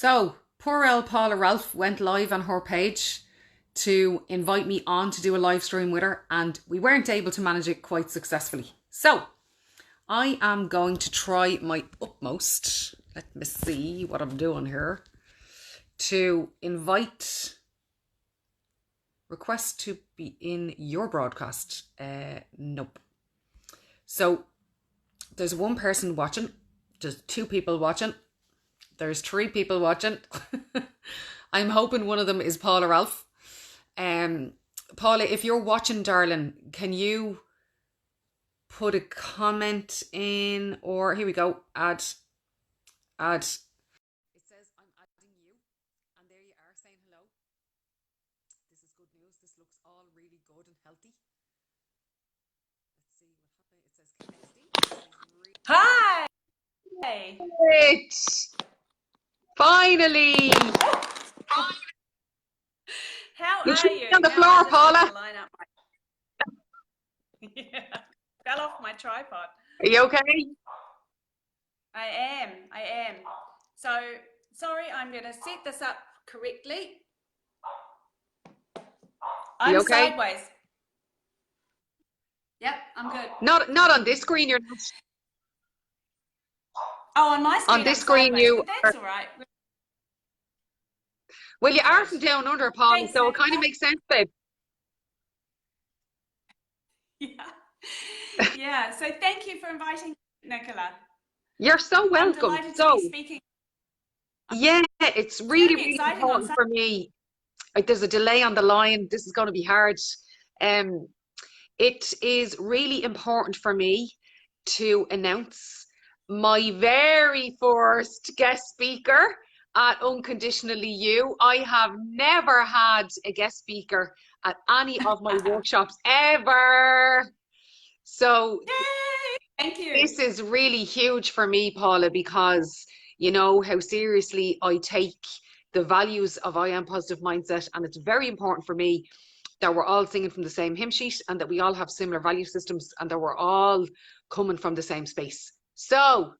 So, poor old Paula Ralph went live on her page to invite me on to do a live stream with her, and we weren't able to manage it quite successfully. So, I am going to try my utmost. Let me see what I'm doing here. To invite request to be in your broadcast. Nope. So, there's one person watching, there's two people watching, there's three people watching. I'm hoping one of them is Paula Ralph. Paula, if you're watching, darling, can you put a comment in, or here we go, add. It says I'm adding you, and there you are saying hello. This is good news. This looks all really good and healthy. Let's see what happened. It says connecting. Hi! Great! Finally! How You are should you? be on the Now floor, I just Paula. have to line up yeah, fell off my tripod. Are you okay? I am. So, sorry, I'm going to set this up correctly. Are you I'm okay? sideways. Yep, I'm good. Not on this screen, you're not. Oh, on my screen, On this I'm screen, sideways, you but that's all right. Well, you are from down under, Paula, Thanks, so it kind of Nicola. makes sense, babe. Yeah, so thank you for inviting me, Nicola. You're so I'm welcome. delighted to So, be speaking. yeah, it's It's going really, to be really exciting on important for me. Like, there's a delay on the line. This is going to be hard. Um, it is really important for me to announce my very first guest speaker at Unconditionally You. I have never had a guest speaker at any of my workshops ever. So Yay! Thank you. this is really huge for me, Paula, because you know how seriously I take the values of I Am Positive Mindset, and it's very important for me that we're all singing from the same hymn sheet and that we all have similar value systems and that we're all coming from the same space. So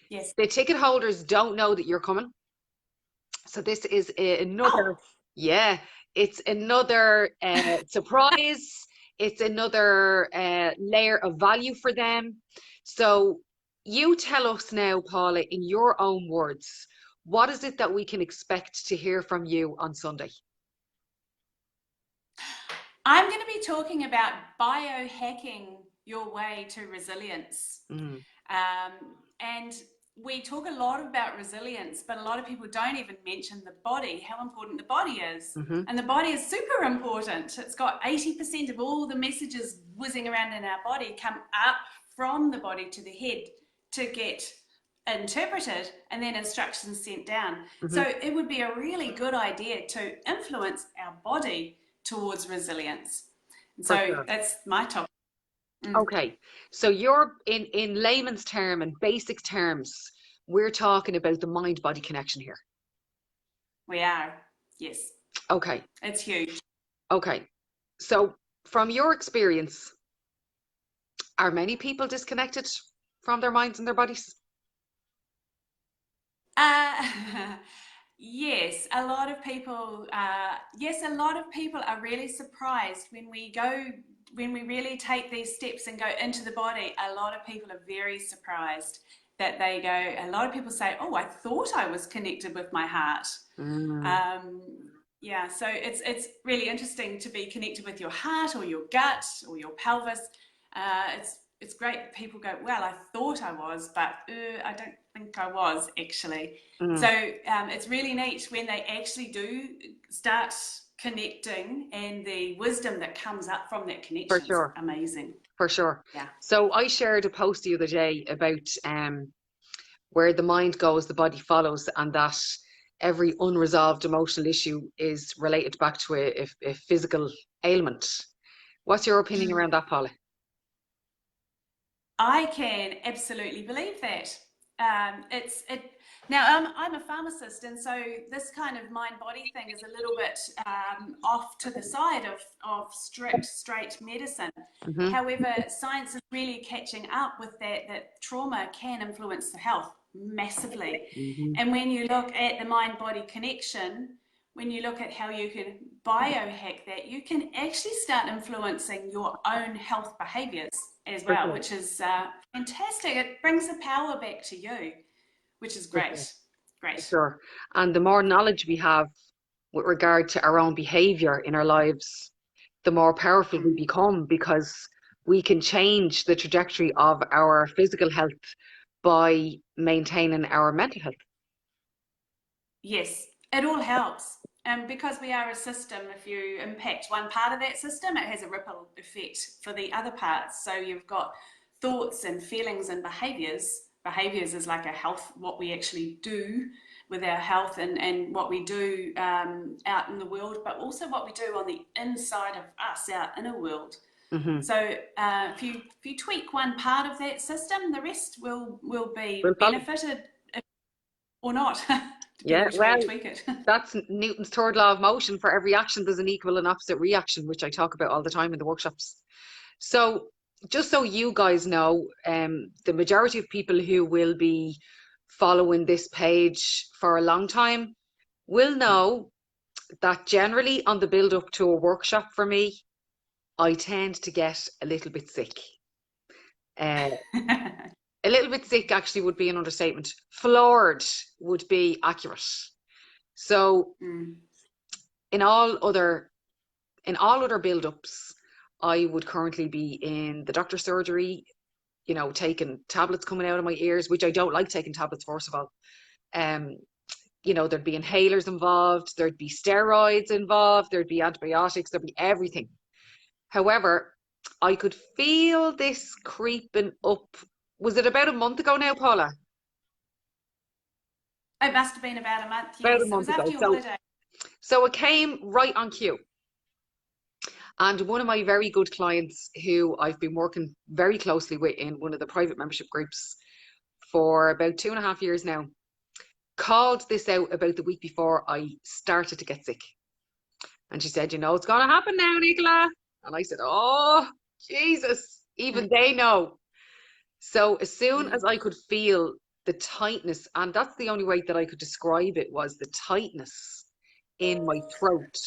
Yes. the ticket holders don't know that you're coming. So this is another, yeah, it's another surprise. It's another layer of value for them. So you tell us now, Paula, in your own words, what is it that we can expect to hear from you on Sunday? I'm going to be talking about biohacking your way to resilience. And we talk a lot about resilience, but a lot of people don't even mention the body, how important the body is. And the body is super important. It's got 80% of all the messages whizzing around in our body come up from the body to the head to get interpreted and then instructions sent down. So it would be a really good idea to influence our body towards resilience. So sure. That's my topic. Okay, so you're in layman's term and basic terms, we're talking about the mind-body connection here. We are, yes. Okay. It's huge. Okay, so from your experience, are many people disconnected from their minds and their bodies? Yes, a lot of people. Yes, a lot of people are really surprised when we really take these steps and go into the body. A lot of people are very surprised that they go. A lot of people say, "Oh, I thought I was connected with my heart." Yeah, so it's really interesting to be connected with your heart or your gut or your pelvis. It's great that people go, well, I thought I was, but I don't think I was actually. So it's really neat when they actually do start connecting, and the wisdom that comes up from that connection. For sure. Is amazing. For sure. Yeah. So I shared a post the other day about where the mind goes, the body follows, and that every unresolved emotional issue is related back to a physical ailment. What's your opinion around that, Paula? I can absolutely believe that. Now I'm a pharmacist, and so this kind of mind-body thing is a little bit off to the side of strict, straight medicine. However, science is really catching up with that trauma can influence the health massively. Mm-hmm. And when you look at the mind-body connection, when you look at how you can biohack that, you can actually start influencing your own health behaviors as For well, sure. which is fantastic. It brings the power back to you, which is For sure. great. For Great. sure. And the more knowledge we have with regard to our own behavior in our lives, the more powerful we Mm. become, because we can change the trajectory of our physical health by maintaining our mental health. Yes, it all helps. And because we are a system, if you impact one part of that system, it has a ripple effect for the other parts. So you've got thoughts and feelings and behaviors. Behaviors is like a health, what we actually do with our health, and what we do out in the world, but also what we do on the inside of us, our inner world. Mm-hmm. So if you tweak one part of that system, the rest will be We'll follow. benefited or not, depending Yeah, which way well, you tweak it. that's Newton's third law of motion. For every action, there's an equal and opposite reaction, which I talk about all the time in the workshops. So, just so you guys know, the majority of people who will be following this page for a long time will know that generally on the build up to a workshop for me, I tend to get a little bit sick. Uh, a little bit sick actually would be an understatement. Floored would be accurate. So Mm. in all other build-ups, I would currently be in the doctor's surgery, taking tablets coming out of my ears, which I don't like taking tablets, first of all. Um, there'd be inhalers involved, there'd be steroids involved, there'd be antibiotics, there'd be everything. However, I could feel this creeping up. Was it about a month ago now, Paula? It must have been about a month, About a yes. It month was ago. after your holiday. So it came right on cue. And one of my very good clients, who I've been working very closely with in one of the private membership groups for about 2.5 years now, called this out about the week before I started to get sick. And she said, it's going to happen now, Nicola. And I said, oh, Jesus, Mm. even they know. So as soon Mm. as I could feel the tightness, and that's the only way that I could describe it, was the tightness in my throat.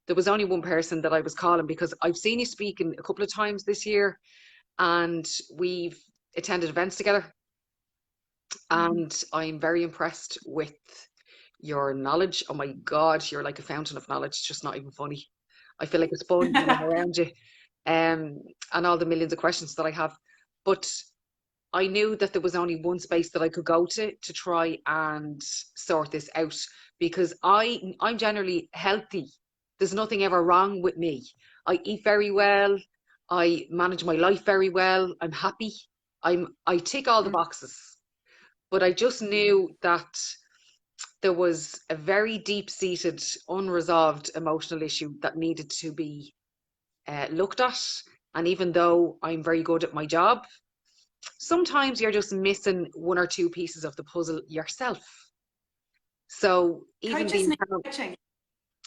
There was only one person that I was calling, because I've seen you speaking a couple of times this year, and we've attended events together. And I'm very impressed with your knowledge. Oh my God, you're like a fountain of knowledge. It's just not even funny. I feel like a sponge when I'm around you, and all the millions of questions that I have. But I knew that there was only one space that I could go to try and sort this out, because I'm generally healthy. There's nothing ever wrong with me. I eat very well. I manage my life very well. I'm happy. I tick all the Mm. boxes. But I just knew that there was a very deep-seated, unresolved emotional issue that needed to be looked at. And even though I'm very good at my job, sometimes you're just missing one or two pieces of the puzzle yourself. So Coaches need coaching.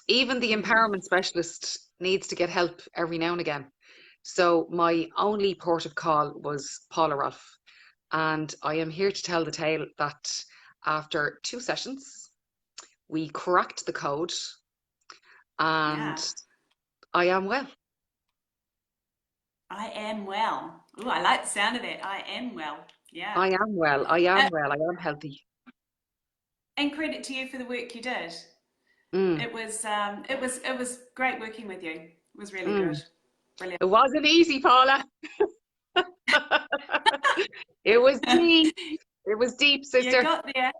even the Mm. empowerment specialist needs to get help every now and again. So my only port of call was Paula Ralph. And I am here to tell the tale that after 2 sessions, we cracked the code, and Yeah, I am well. I am well. Oh, I like the sound of that. I am well. Yeah. I am well. I Uh, am well. I am healthy. and credit to you for the work you did. Mm, It was great working with you. It was really good. mm. Brilliant. It wasn't easy, Paula. It was deep. It was deep, You sister. got there.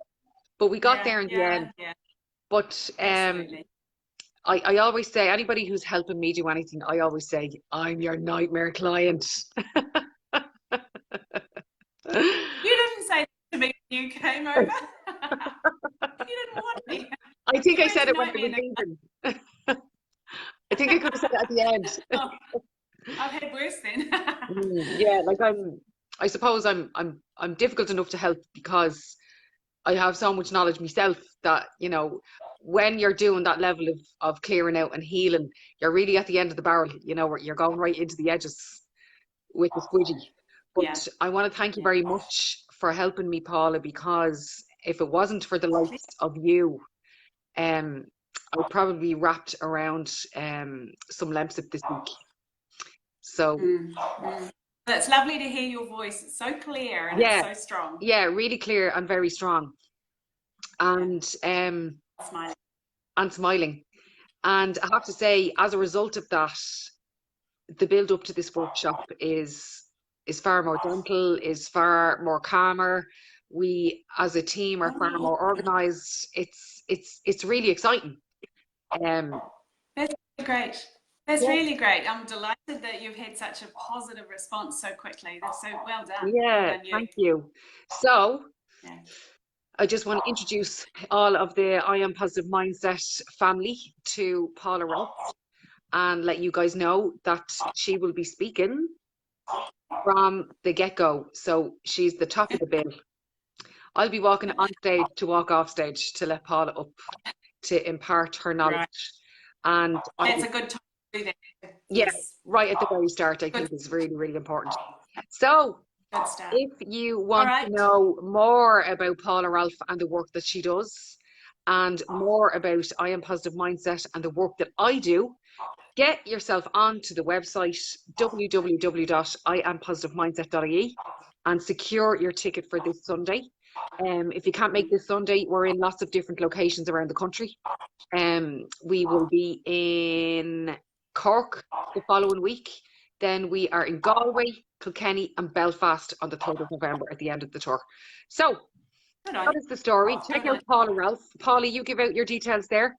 But we got Yeah, there in the yeah, end. yeah. But Absolutely. I always say, anybody who's helping me do anything, I always say, I'm your nightmare client. You didn't say that to me when you came over. You didn't want me. I think I Where's said the it when I nightmare, was Nick? leaving. I think I could have said it at the end. Oh, I've had worse then. Yeah, like I suppose I'm difficult enough to help, because I have so much knowledge myself that, when you're doing that level of clearing out and healing, you're really at the end of the barrel, where you're going right into the edges with the squidgy. Yeah, But I want to thank you yeah. very much for helping me, Paula, because if it wasn't for the likes of you, I'd probably be wrapped around some Lemsip this week. So It's lovely to hear your voice. It's so clear and it's so strong. Yeah, really clear and very strong. And smiling. And I have to say, as a result of that, the build up to this workshop is far more gentle, is far more calmer. We as a team are far more organized. It's really exciting. That's great. That's really great. I'm delighted that you've had such a positive response so quickly. That's so well done. Yeah, well done, thank you. So I just want to introduce all of the I Am Positive Mindset family to Paula Ralph and let you guys know that she will be speaking from the get-go. So she's the top of the bill. I'll be walking on stage to walk off stage to let Paula up to impart her knowledge. And that's a good time to do that. Yes, right at the very start, I think is really, really important. So if you want to know more about Paula Ralph and the work that she does, and more about I Am Positive Mindset and the work that I do, get yourself onto the website www.iampositivemindset.ie and secure your ticket for this Sunday. If you can't make this Sunday, we're in lots of different locations around the country. We will be in Cork the following week. Then we are in Galway, Kilkenny and Belfast on the 3rd of November at the end of the tour. So that is the story. Check out Paula Ralph. Paula, you give out your details there.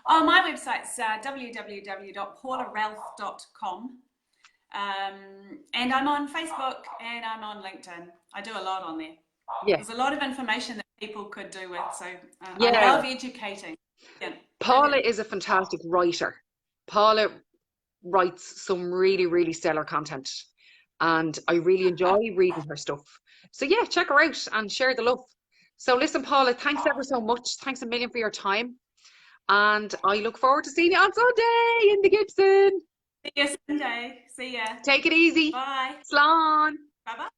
Oh, my website's www.paularalph.com. And I'm on Facebook and I'm on LinkedIn. I do a lot on there. Yeah. There's a lot of information that people could do with. So I love educating. Yeah. Paula is a fantastic writer. Paula writes some really, really stellar content. And I really enjoy reading her stuff. So yeah, check her out and share the love. So listen, Paula, thanks ever so much. Thanks a million for your time. And I look forward to seeing you on Sunday in the Gibson. See you Sunday. See ya. Take it easy. Bye. Slán. Bye-bye.